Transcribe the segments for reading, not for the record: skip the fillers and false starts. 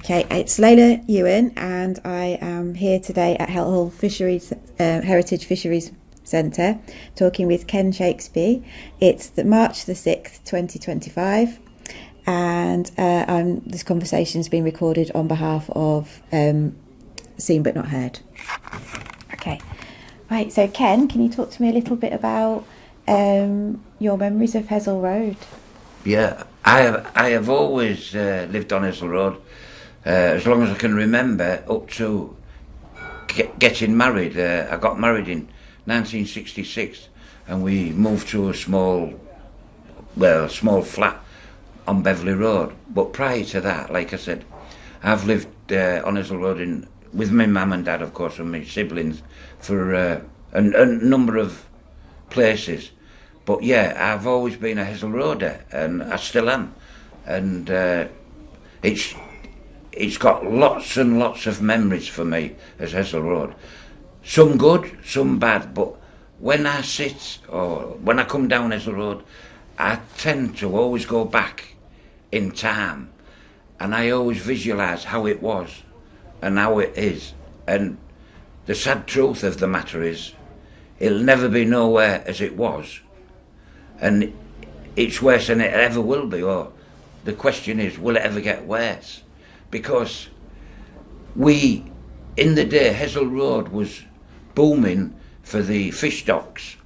Okay, it's Lola Ewan, and I am here today at Hull Fisheries Heritage Fisheries Centre talking with Ken Shakesby. It's March the 6th, 2025, and this conversation's been recorded on behalf of Seen But Not Heard. Okay, right, so Ken, can you talk to me a little bit about your memories of Hessel Road? Yeah, I have always lived on Hessel Road as long as I can remember, up to getting married. I got married in 1966, and we moved to a small flat on Beverley Road. But prior to that, like I said, I've lived on Hessel Road with my mum and dad, of course, and my siblings for a number of places. But yeah, I've always been a Hessel Roader, and I still am. And it's got lots and lots of memories for me as Hessel Road. Some good, some bad, but when I sit or when I come down Hessel Road, I tend to always go back in time, and I always visualise how it was and how it is. And the sad truth of the matter is, it'll never be nowhere as it was. And it's worse than it ever will be, or the question is, will it ever get worse? Because in the day, Hessel Road was booming for the fish docks.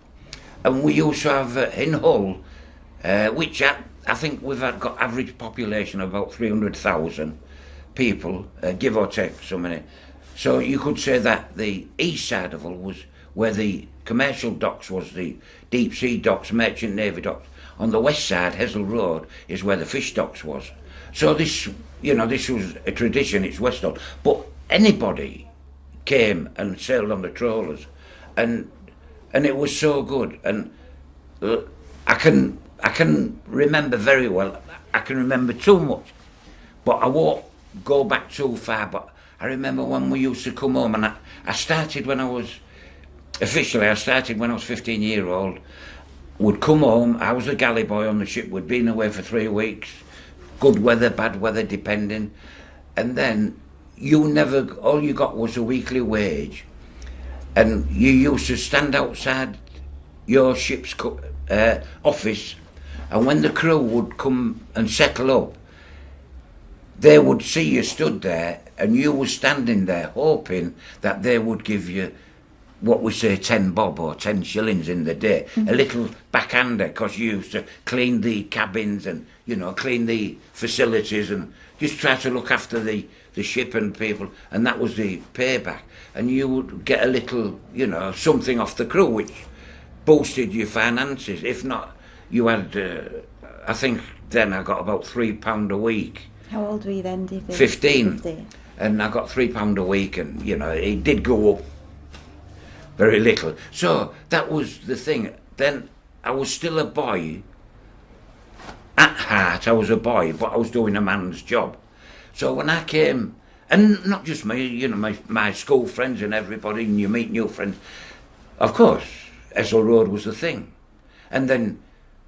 And we used to have in Hull, which I think we've got average population of about 300,000 people, give or take so many. So you could say that the east side of Hull was where the commercial docks was, the deep sea docks, merchant navy docks. On the west side, Hessel Road, is where the fish docks was. So this was a tradition, it's West Hull. But anybody came and sailed on the trawlers, and it was so good. And I can remember very well. I can remember too much, but I won't go back too far. But I remember when we used to come home, and I started when I was 15-year-old. Would come home, I was a galley boy on the ship, we'd been away for 3 weeks, good weather, bad weather, depending, and then all you got was a weekly wage, and you used to stand outside your ship's office, and when the crew would come and settle up, they would see you stood there, and you were standing there hoping that they would give you what we say 10 bob or 10 shillings in the day, a little backhander, because you used to clean the cabins and, clean the facilities and just try to look after the ship and people, and that was the payback. And you would get a little, something off the crew, which boosted your finances. If not, you had, I think then I got about £3 a week. How old were you then, do you think? 15. And I got £3 a week, and, it did go up very little. So that was the thing. Then I was still a boy. At heart, I was a boy, but I was doing a man's job. So when I came, and not just me, my school friends and everybody, and you meet new friends, of course, Hessel Road was the thing. And then,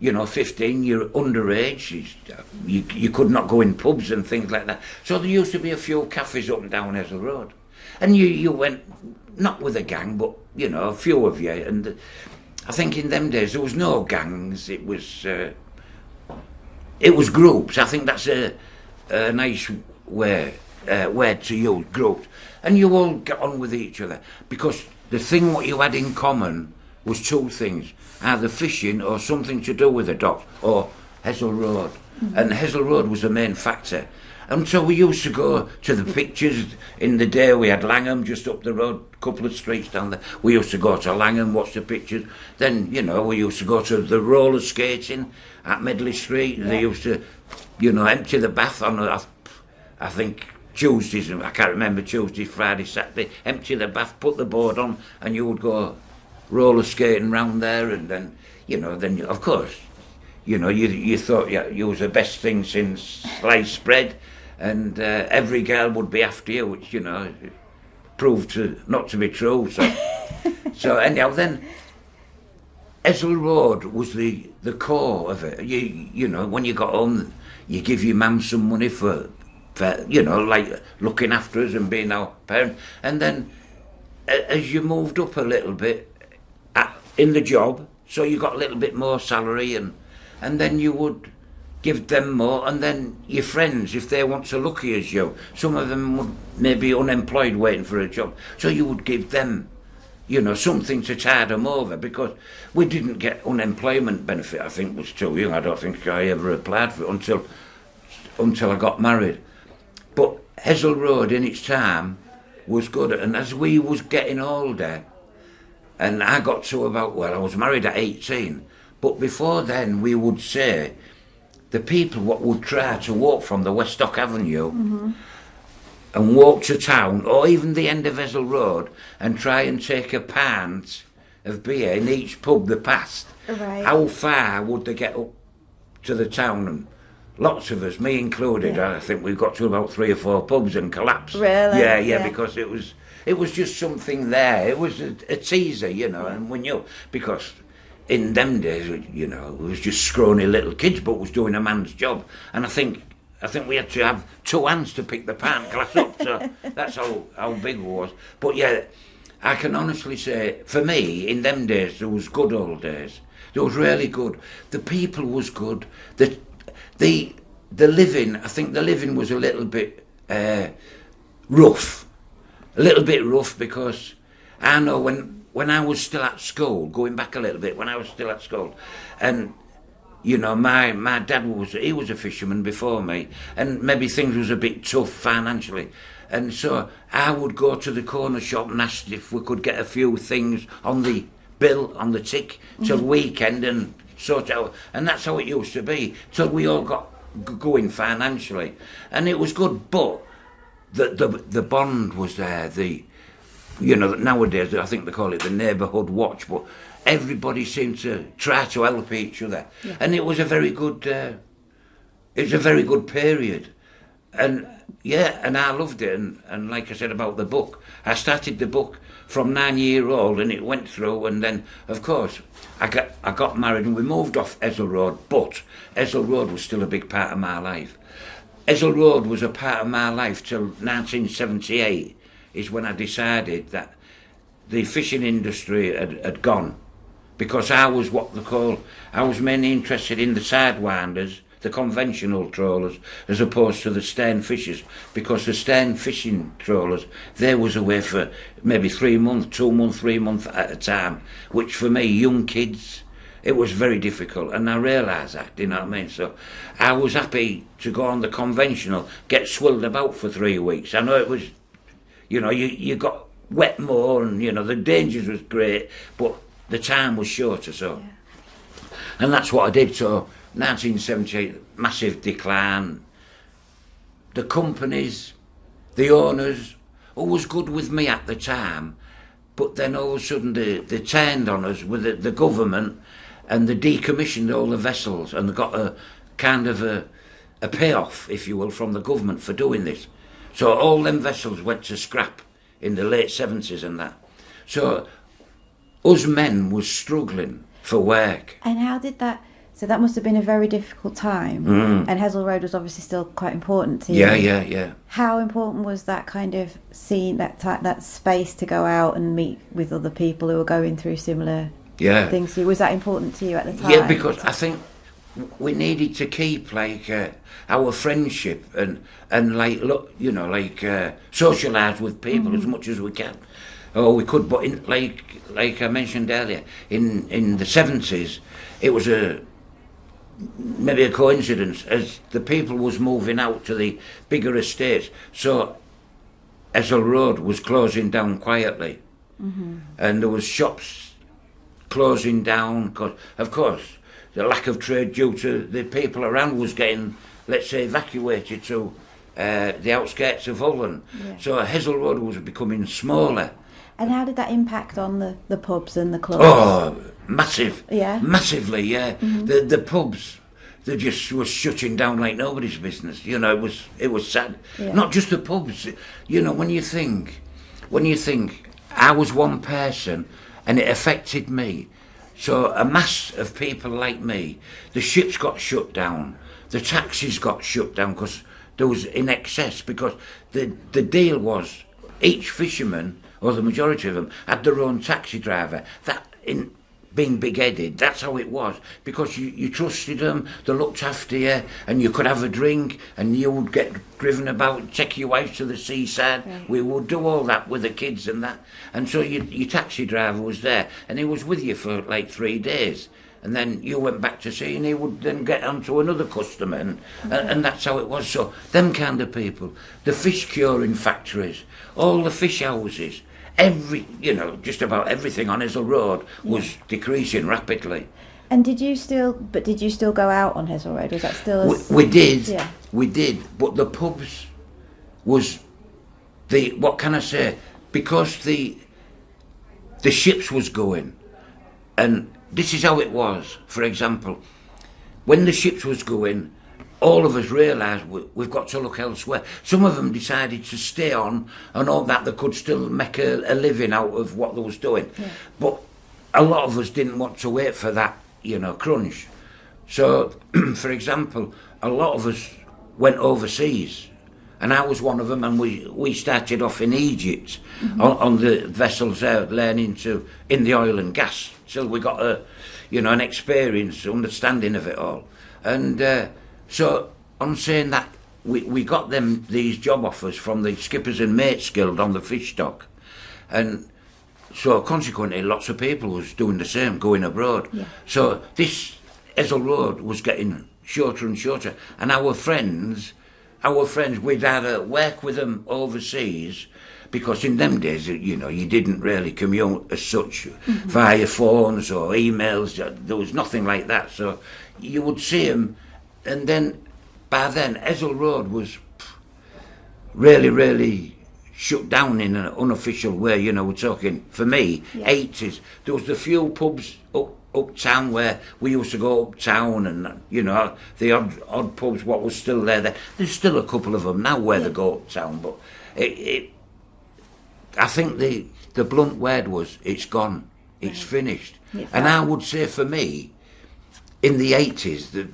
15, you're underage, you could not go in pubs and things like that. So there used to be a few cafes up and down Hessel Road. And you went, not with a gang, but, a few of you. And I think in them days there was no gangs, it was groups. I think that's a nice word to use, groups. And you all get on with each other. Because the thing what you had in common was two things, either fishing or something to do with the docks, or Hessel Road. Mm-hmm. And Hessel Road was the main factor. And so we used to go to the pictures. In the day we had Langham just up the road, a couple of streets down there. We used to go to Langham, watch the pictures. Then, we used to go to the roller skating at Medley Street. Yeah. They used to, empty the bath on, I think, Tuesdays, I can't remember, Tuesday, Friday, Saturday, empty the bath, put the board on, and you would go roller skating round there. And then, then, of course, you thought you was the best thing since sliced bread. And every girl would be after you, which, proved not to be true. So anyhow, then Hessel Road was the core of it. When you got home, you give your mum some money for like looking after us and being our parent. And then as you moved up a little bit in the job, so you got a little bit more salary, and then you would give them more, and then your friends, if they weren't so lucky as you, some of them would maybe unemployed waiting for a job, so you would give them, something to tide them over, because we didn't get unemployment benefit. I think was too young. I don't think I ever applied for it until I got married. But Hessel Road in its time was good, and as we was getting older, and I got to I was married at 18, but before then we would say the people what would try to walk from the Westdock Avenue and walk to town, or even the end of Hessel Road, and try and take a pint of beer in each pub they passed. Right. How far would they get up to the town? And lots of us, me included, I think we got to about 3 or 4 pubs and collapsed. Really? Yeah, because it was just something there. It was a teaser, and because in them days, it was just scrawny little kids, but was doing a man's job. And I think we had to have 2 hands to pick the pint glass up, so that's how big it was. But yeah, I can honestly say, for me, in them days, there was good old days. There was really good. The people was good. The living, I think the living was a little bit rough. A little bit rough, because I know when I was still at school, going back a little bit, when I was still at school, and my dad was a fisherman before me, and maybe things was a bit tough financially, and so I would go to the corner shop and ask if we could get a few things on the bill, on the tick, till weekend, and sort out, and that's how it used to be, till we all got going financially, and it was good, but the bond was there, nowadays I think they call it the neighbourhood watch, but everybody seemed to try to help each other, and it was a very good period, and I loved it, and like I said about the book, I started the book from 9-year-old, and it went through, and then of course I got married and we moved off Hessel Road, but Hessel Road was still a big part of my life. Hessel Road was a part of my life till 1978, is when I decided that the fishing industry had gone, because I was I was mainly interested in the sidewinders, the conventional trawlers, as opposed to the stern fishers, because the stern fishing trawlers, they was away for maybe 3 months, 2 months, 3 months at a time, which for me, young kids, it was very difficult, and I realised that, you know what I mean? So I was happy to go on the conventional, get swilled about for 3 weeks. I know it was, you got wet more, and, the dangers was great, but the time was shorter, so. And that's what I did, so 1978, massive decline. The companies, the owners, all was good with me at the time, but then all of a sudden they turned on us with the government, and they decommissioned all the vessels, and they got a kind of a payoff, if you will, from the government for doing this. So all them vessels went to scrap in the late 70s and that. So us men was struggling for work. And how did that... So that must have been a very difficult time. And Hessel Road was obviously still quite important to you. Yeah. How important was that kind of scene, that space to go out and meet with other people who were going through similar things? Was that important to you at the time? Yeah, because I think we needed to keep our friendship and socialise with people as much as we can. Oh, we could, but like I mentioned earlier, in the 70s, it was maybe a coincidence, as the people was moving out to the bigger estates, so Hessel Road was closing down quietly, and there was shops closing down, because of course the lack of trade due to the people around was getting, let's say, evacuated to the outskirts of Holland. So Hessel Road was becoming smaller. And how did that impact on the pubs and the clubs? Oh, massive. Yeah. Massively, yeah. The pubs, they just was shutting down like nobody's business. It was sad. Yeah. Not just the pubs. When you think I was one person and it affected me. So a mass of people like me, the ships got shut down, the taxis got shut down because there was in excess, because the deal was each fisherman, or the majority of them, had their own taxi driver. That, in being big-headed, that's how it was, because you trusted them, they looked after you, and you could have a drink, and you would get driven about, take your wife to the seaside. Right. We would do all that with the kids and that. And so your taxi driver was there, and he was with you for like 3 days. And then you went back to sea, and he would then get on to another customer, and that's how it was. So them kind of people, the fish curing factories, all the fish houses, just about everything on Hessel Road was decreasing rapidly. And did you still go out on Hessel Road? Was that still? We did. Yeah. We did. But the pubs was what can I say? Because the ships was going, and this is how it was. For example, when the ships was going, all of us realised we've got to look elsewhere. Some of them decided to stay on and all that they could still make a living out of what they was doing. Yeah. But a lot of us didn't want to wait for that, crunch. So, for example, a lot of us went overseas, and I was one of them, and we started off in Egypt on the vessels there, learning in the oil and gas, till we got an experience, understanding of it all. And so I'm saying that we got these job offers from the Skippers and Mates Guild on the fish stock, and so consequently lots of people was doing the same, going abroad. Yeah. So this Hessel Road was getting shorter and shorter, and our friends, we'd either work with them overseas, because in them days, you didn't really commute as such via phones or emails. There was nothing like that, so you would see them. And then, by then, Hessel Road was really, really shut down in an unofficial way. We're talking, for me, 80s. There was the few pubs uptown where we used to go uptown, and, the odd pubs, what was still there. There's still a couple of them now where they go uptown, but I think the blunt word was, it's gone, it's finished. And I would say, for me, in the 80s, the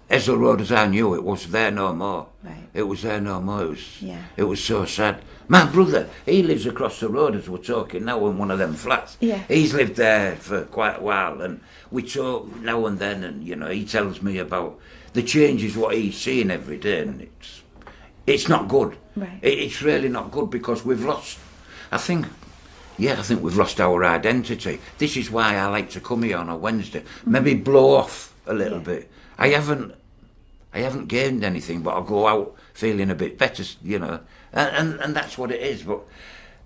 Hessel Road as I knew it was there no more. Right. It was there no more. It was so sad. My brother, he lives across the road as we're talking now in one of them flats. Yeah. He's lived there for quite a while, and we talk now and then, and he tells me about the changes what he's seeing every day, and it's not good. Right. It's really not good, because we've lost. I think we've lost our identity. This is why I like to come here on a Wednesday, maybe blow off a little bit. I haven't gained anything, but I'll go out feeling a bit better, and that's what it is. But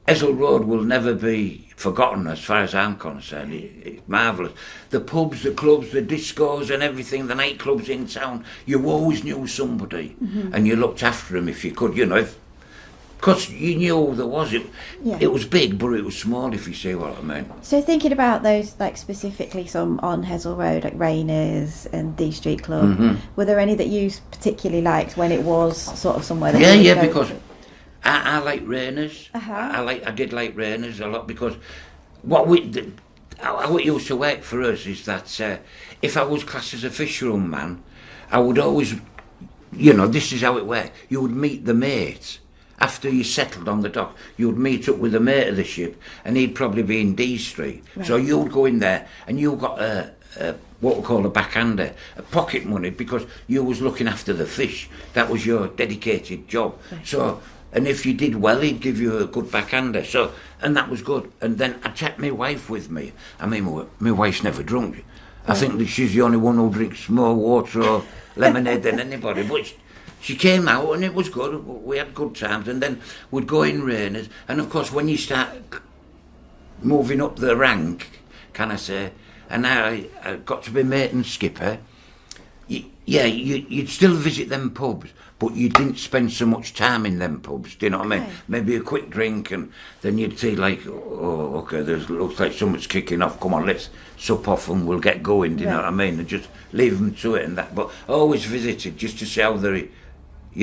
Hessel Road will never be forgotten as far as I'm concerned. It's marvellous. The pubs, the clubs, the discos and everything, the nightclubs in town, you always knew somebody, and you looked after them if you could, because you knew there was it. Yeah. It was big, but it was small, if you see what I mean. So thinking about those, like specifically some on Hessel Road, like Rainers and D Street Club, were there any that you particularly liked when it was sort of somewhere that you would go because I like Rainers. I did like Rainers a lot, because how it used to work for us is that if I was classed as a fisherman man, I would always, this is how it worked. You would meet the mate. After you settled on the dock, you would meet up with the mate of the ship, and he'd probably be in D Street. Right. So you would go in there, and you got what we call a backhander, a pocket money, because you was looking after the fish. That was your dedicated job. Right. So, and if you did well, he'd give you a good backhander. So, and that was good. And then I took my wife with me. I mean, my wife's never drunk. I think that she's the only one who drinks more water or lemonade than anybody. But she came out, and it was good. We had good times, and then we'd go in Rainers. And of course, when you start moving up the rank, can I say, and I got to be mate and skipper, you'd still visit them pubs, but you didn't spend so much time in them pubs. Do you know what I mean? Maybe a quick drink, and then you'd see like, oh, okay, looks like something's kicking off. Come on, let's sup off and we'll get going. Do you know what I mean? And just leave them to it and that. But I always visited just to see how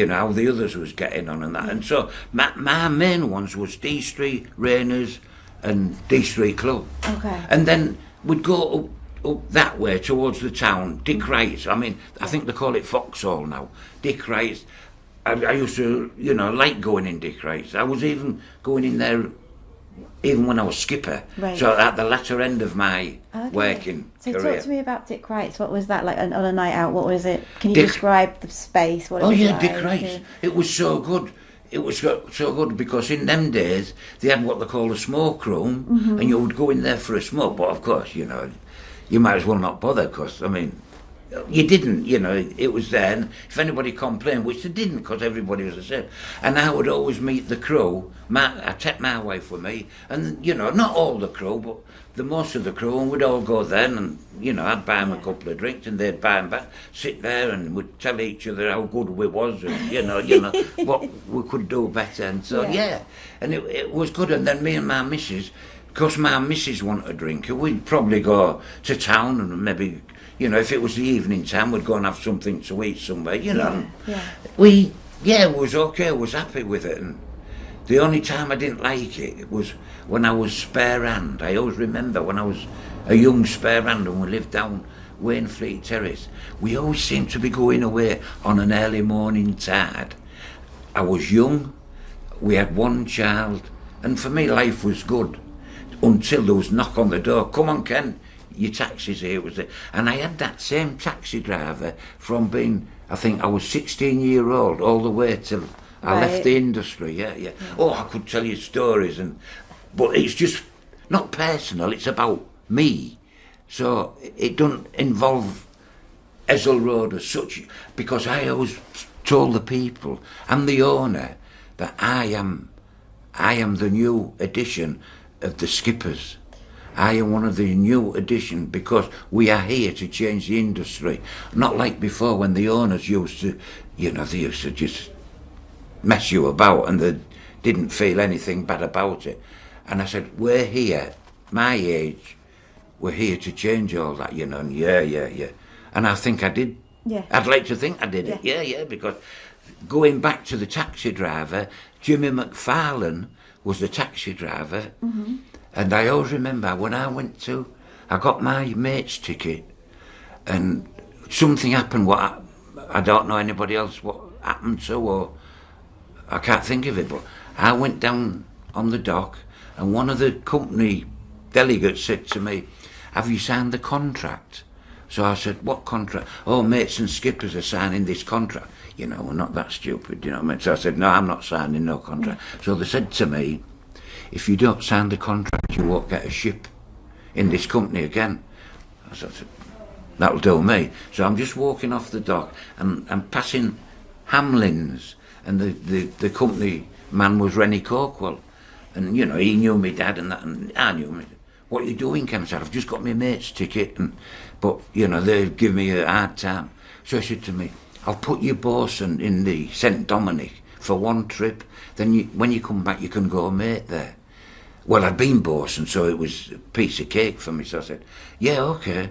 how the others was getting on and that. And so my main ones was D Street, Rainers and D Street Club. Okay. And then we'd go up that way towards the town, Dick Wright's. I mean, I think they call it Foxhall now. Dick Wright's. I used to, like going in Dick Wright's. I was even going in there even when I was skipper. Right. So at the latter end of my working So career. talk to me about Dick Wright's. What was that like on a night out? What was it? Can you Dick- describe the space? What it was like? Dick Wright's. It was so good. It was so good because in them days they had what they call a smoke room, and you would go in there for a smoke. But of course, you might as well not bother because you didn't. It was there. And if anybody complained, which they didn't, because everybody was the same. And I would always meet the crew. I take my wife with me, and not all the crew, but the most of the crew, and we'd all go then, and I'd buy them a couple of drinks, and they'd buy them back, sit there, and we'd tell each other how good we was, and what we could do better, and so and it was good. And then me and my missus, because my missus wanted a drink, we'd probably go to town and maybe. If it was the evening time, we'd go and have something to eat somewhere, We was okay, I was happy with it. And the only time I didn't like it was when I was spare hand. I always remember when I was a young spare hand and we lived down Wainfleet Terrace. We always seemed to be going away on an early morning tide. I was young, we had one child, and for me life was good until there was knock on the door. Come on, Ken. Your taxi's here, was it? And I had that same taxi driver from being, I think I was 16-year-old all the way till I left the industry. Yeah. Oh, I could tell you stories, but it's just not personal. It's about me, so it don't involve Ezel Road as such. Because I always told the people and the owner that I am the new edition of the Skippers. I am one of the new edition because we are here to change the industry. Not like before when the owners used to, they used to just mess you about and they didn't feel anything bad about it. And I said, we're here, my age, we're here to change all that, and yeah. And I think I did. Yeah. I'd like to think I did it. Yeah, because going back to the taxi driver, Jimmy McFarlane was the taxi driver. Mm-hmm. And I always remember when I got my mate's ticket, and something happened. What I don't know anybody else what happened to, or I can't think of it. But I went down on the dock, and one of the company delegates said to me, "Have you signed the contract?" So I said, "What contract?" "Oh, mates and skippers are signing this contract." We're not that stupid, what I mean? So I said, "No, I'm not signing no contract." So they said to me, "If you don't sign the contract, you won't get a ship in this company again." I said, "That'll do me." So I'm just walking off the dock and I'm passing Hamlin's, and the company man was Rennie Corkwell. And, he knew me dad and that, and I knew me. "What are you doing, Ken?" I said, "I've just got my mate's ticket." But, they give me a hard time. So he said to me, "I'll put your bosun in the St. Dominic for one trip. Then when you come back, you can go mate there." Well, I'd been bosun, so it was a piece of cake for me. So I said, "Yeah, okay."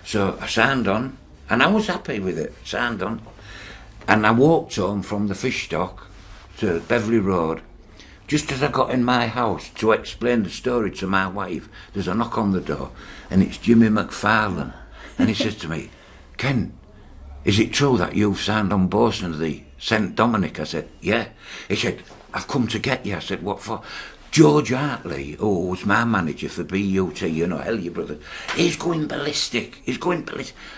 So I signed on, and I was happy with it. Signed on, and I walked home from the fish dock to Beverley Road. Just as I got in my house to explain the story to my wife, there's a knock on the door, and it's Jimmy McFarlane, and he says to me, "Ken, is it true that you've signed on bosun of the St. Dominic?" I said, "Yeah." He said, "I've come to get you." I said, "What for?" "George Hartley, who was my manager for BUT, Hellier Brothers, he's going ballistic.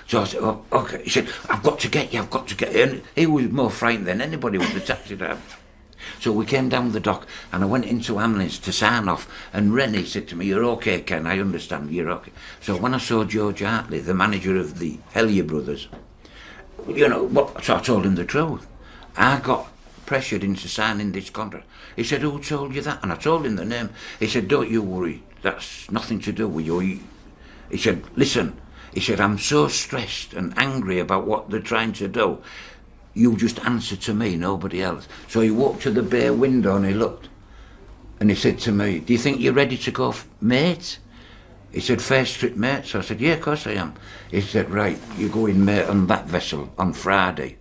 So I said, "Oh, okay." He said, I've got to get you. And he was more frightened than anybody with the taxi driver. So we came down the dock, and I went into Hamlin's to sign off, and Rennie said to me, "You're okay, Ken, I understand, you're okay." So when I saw George Hartley, the manager of the Hellier Brothers, so I told him the truth. I got pressured into signing this contract. He said, "Who told you that?" And I told him the name. He said, "Don't you worry, that's nothing to do with you." He said, "Listen," he said, "I'm so stressed and angry about what they're trying to do. You just answer to me, nobody else." So he walked to the bay window and he looked, and he said to me, "Do you think you're ready to go, mate?" He said, "First trip, mate." So I said, "Yeah, of course I am." He said, "Right, you're going, mate, on that vessel on Friday."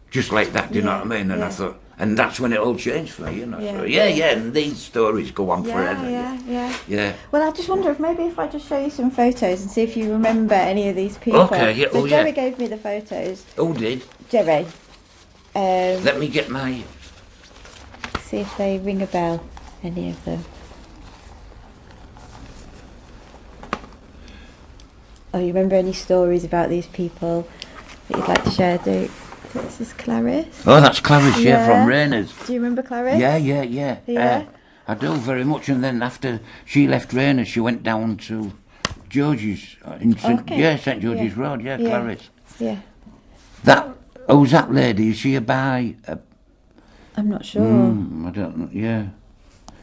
Just like that, do you know what I mean? And I thought, and that's when it all changed for me, So, and these stories go on forever. Yeah. Well, I just wonder if I just show you some photos and see if you remember any of these people. Okay, yeah. So Jerry gave me the photos. Who did? Jerry. Let me get my... See if they ring a bell, any of them. Oh, you remember any stories about these people that you'd like to share, Duke? This is Clarice. Oh, that's Clarice, yeah, from Rayners. Do you remember Clarice? Yeah. I do very much. And then after she left Rayners, she went down to George's, in St George's Road, Clarice. Yeah. Who's that lady? Is she a bi? I'm not sure. I don't know, yeah.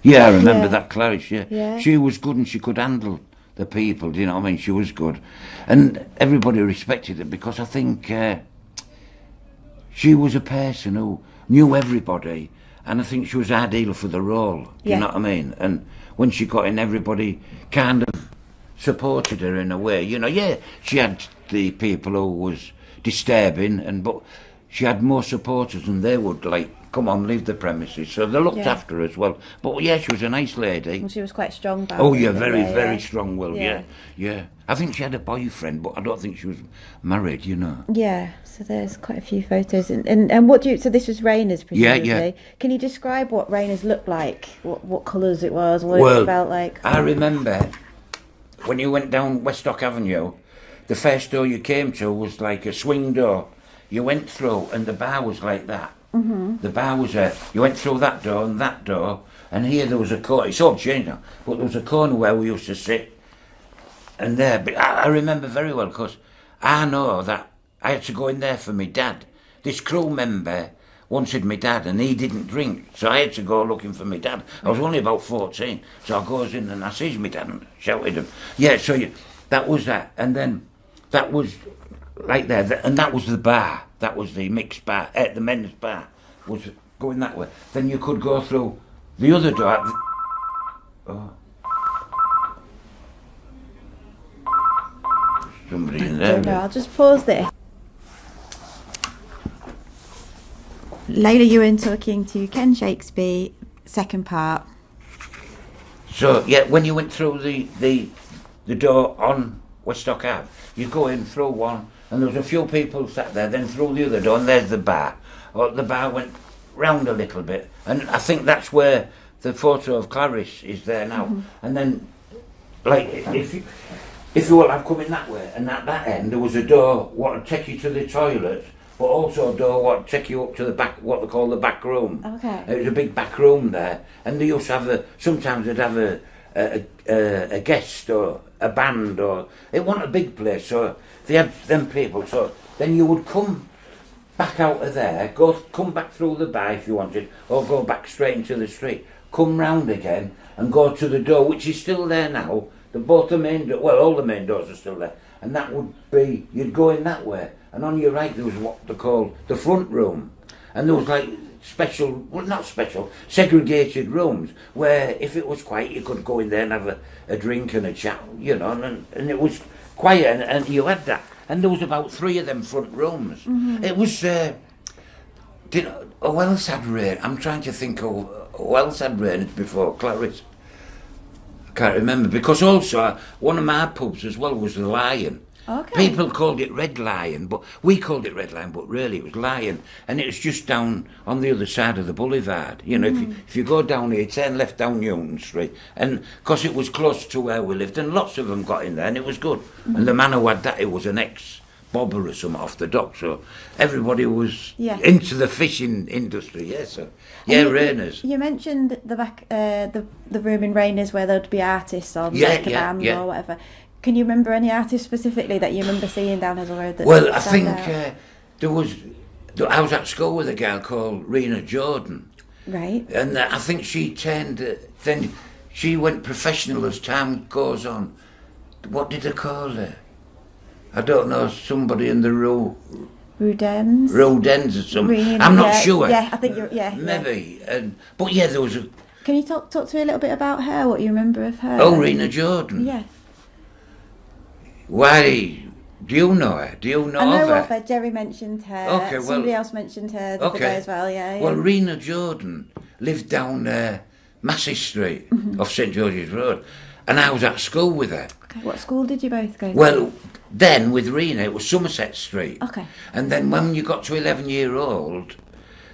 Yeah, I remember that Clarice, Yeah. She was good and she could handle the people, do you know what I mean? She was good. And everybody respected her because I think she was a person who knew everybody, and I think she was ideal for the role, do you know what I mean? And when she got in, everybody kind of supported her in a way, you know. Yeah, she had the people who was disturbing, but she had more supporters than they would, like, come on, leave the premises. So they looked after her as well. But yeah, she was a nice lady. Well, she was quite strong. Very strong-willed, yeah. I think she had a boyfriend, but I don't think she was married, you know. Yeah, so there's quite a few photos. And what do you... So this was Rayners, presumably. Yeah. Can you describe what Rayners looked like? What colours it was, what it felt like? I remember when you went down Westdock Avenue, the first door you came to was like a swing door. You went through and the bar was like that. Mm-hmm. The bar was there. You went through that door, and here there was a corner. It's all changed now, but there was a corner where we used to sit. And there, but I remember very well because I know that I had to go in there for my dad. This crew member wanted my dad, and he didn't drink, so I had to go looking for my dad. I was only about 14, so I goes in and I sees my dad and shouted him. Yeah, so that was that, and then that was like there, and that was the bar. That was the mixed bar, the men's bar was going that way. Then you could go through the other door. Somebody in there. No, I'll just pause there. Layla Ewan talking to Ken Shakesby, second part. So yeah, when you went through the door on Westdock Ave, you go in through one, and there was a few people sat there, then through the other door, and there's the bar. Or the bar went round a little bit, and I think that's where the photo of Clarice is there now. Mm-hmm. And then, like, if you will have come in that way, and at that end there was a door what would take you to the toilet, but also a door what would take you up to the back, what they call the back room. Okay. It was a big back room there, and they used to have sometimes they'd have a guest or a band, or it wasn't a big place, so they had them people. So then you would come back out of there, come back through the bar if you wanted, or go back straight into the street, come round again and go to the door, which is still there now. Both the main all the main doors are still there, and that would be, you'd go in that way, and on your right there was what they call the front room, and there was like segregated rooms where if it was quiet you could go in there and have a drink and a chat, you know, and it was quiet, and you had that, and there was about 3 of them front rooms. Mm-hmm. It was who else had rain? I'm trying to think of who else had rain before Clarice. I can't remember, because also one of my pubs as well was the Lion. Okay. People called it Red Lion, but we called it Red Lion, but really it was Lion, and it was just down on the other side of the boulevard. You know, if you go down here, turn left down Newton Street, and because it was close to where we lived, and lots of them got in there, and it was good. And the man who had that, it was an ex-bobber or something off the dock, so everybody was into the fishing industry. Rayners. You mentioned the back, the room in Rayners where there'd be artists on, like a band or whatever. Can you remember any artists specifically that you remember seeing down Hazel Road? Well, I think I was at school with a girl called Rena Jordan. Right. And I think she then she went professional as time goes on. What did they call her? I don't know, somebody in the Rudens or something. I'm not sure. Yeah, I think you're, maybe. But yeah, there was a... Can you talk to me a little bit about her, what you remember of her? Oh, Rena Jordan. Yeah. Why, do you know her? Do you know I know of her? of her. Jerry mentioned her. Okay, somebody else mentioned her the other day as well, yeah. Well, Rena Jordan lived down Massey Street off St George's Road, and I was at school with her. Okay, what school did you both go to? Well, then with Rena it was Somerset Street. Okay. And then when you got to 11-year-old,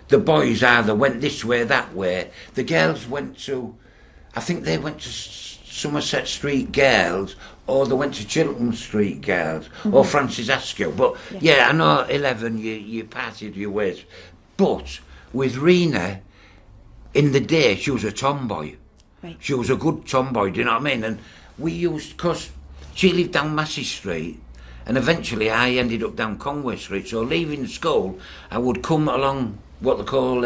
the boys either went this way, that way. The girls went to, I think they went to Somerset Street Girls, or they went to Chiltern Street Girls, or Francis Askew. But yeah, I know 11, you parted your ways. But with Rena, in the day, she was a tomboy. Right. She was a good tomboy, do you know what I mean? And we used, because she lived down Massey Street, and eventually I ended up down Conway Street. So leaving school, I would come along what they call,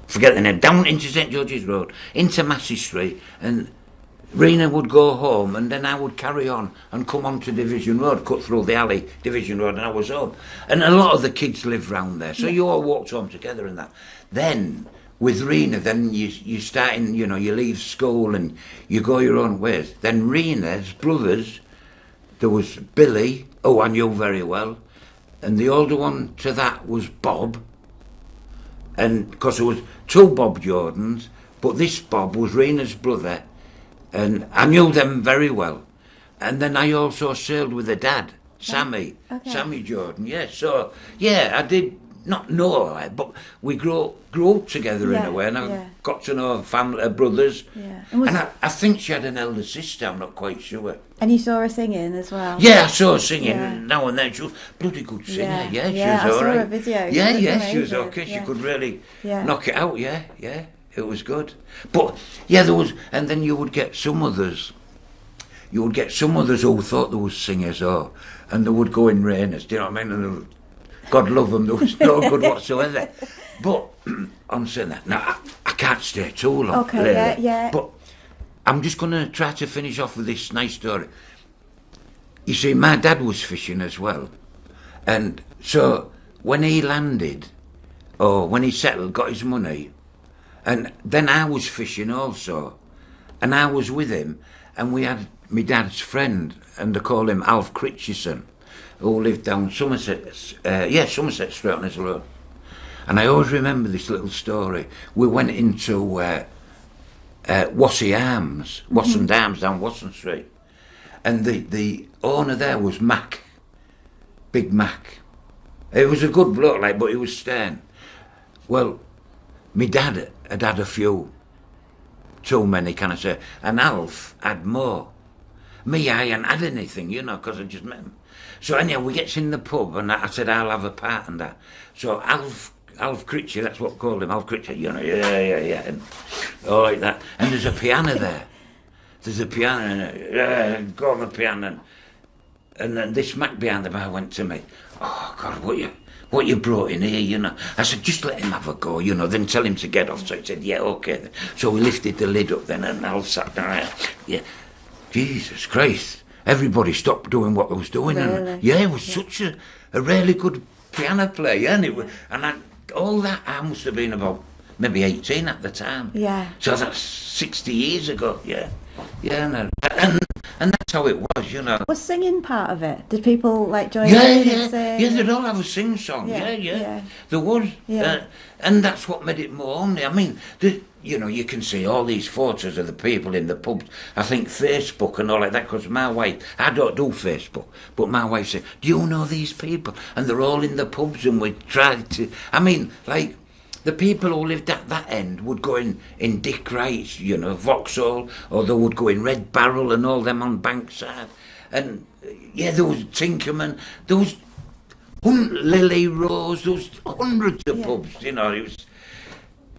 forget the name, down into St George's Road, into Massey Street, and Rena would go home, and then I would carry on and come on to Division Road, cut through the alley, Division Road, and I was home. And a lot of the kids lived round there, so you all walked home together and that. Then, with Rena, then you start in, you know, you leave school and you go your own ways. Then Rena's brothers, there was Billy, who I knew very well, and the older one to that was Bob, and because there was two Bob Jordans, but this Bob was Rena's brother, and I knew them very well. And then I also sailed with the dad, Sammy, Sammy Jordan, yeah. So, yeah, I did not know her, but we grew up together in a way, and I got to know her family, her brothers. Yeah. And I think she had an elder sister, I'm not quite sure. And you saw her singing as well? Yeah, I saw her singing now and then. She was a bloody good singer, she was I all saw right. her video. She was okay. She could really knock it out, it was good. But, yeah, there was, and then you would get some others. You would get some others who thought there was singers, and they would go in rainers, do you know what I mean? And God love them, there was no good whatsoever. But, on saying that, now, I can't stay too long. Okay, yeah. But I'm just going to try to finish off with this nice story. You see, my dad was fishing as well. And so, when he landed, or when he settled, got his money, and then I was fishing also, and I was with him, and we had my dad's friend, and they call him Alf Critchison, who lived down Somerset Street on his road. And I always remember this little story. We went into Wassey Arms, Wassend Arms down Wassend Street, and the owner there was Mac, Big Mac. He was a good bloke, like, but he was stern. Well, my dad had a few, too many, can I say, and Alf had more. Me, I hadn't had anything, you know, because I just met him. So anyhow, we gets in the pub, and I said, I'll have a part in that. So Alf Critchy, that's what we called him, Alf Critchy, you know, yeah, and all like that. And there's a piano there. There's a piano, go on the piano. And then this Mac behind the bar went to me, oh, God, what you brought in here, you know. I said, just let him have a go, you know, then tell him to get off. So he said, yeah, okay. So we lifted the lid up then, and Al sat down. Yeah, Jesus Christ. Everybody stopped doing what they was doing. Really? And it was such a really good piano player, and it was, all that, I must have been about maybe 18 at the time. Yeah. So that's 60 years ago, and that's how it was, you know. Was singing part of it? Did people like join Yeah, in and sing? yeah, they'd all have a sing song. Yeah. There was, and that's what made it more homely. I mean, you know, you can see all these photos of the people in the pubs. I think Facebook and all like that, because my wife, I don't do Facebook, but my wife said, do you know these people? And they're all in the pubs, and we tried to, I mean, like, the people who lived at that end would go in Dick Wright's, you know, Vauxhall, or they would go in Red Barrel and all them on Bankside. And, there was Tinkerman, there was Lily Rose, there was hundreds of pubs, you know.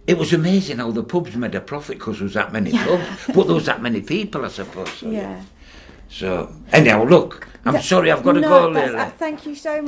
It was amazing how the pubs made a profit because there was that many pubs, but there was that many people, I suppose. So, So, anyhow, look, I'm sorry, I've got to go, Lily. Thank you so much.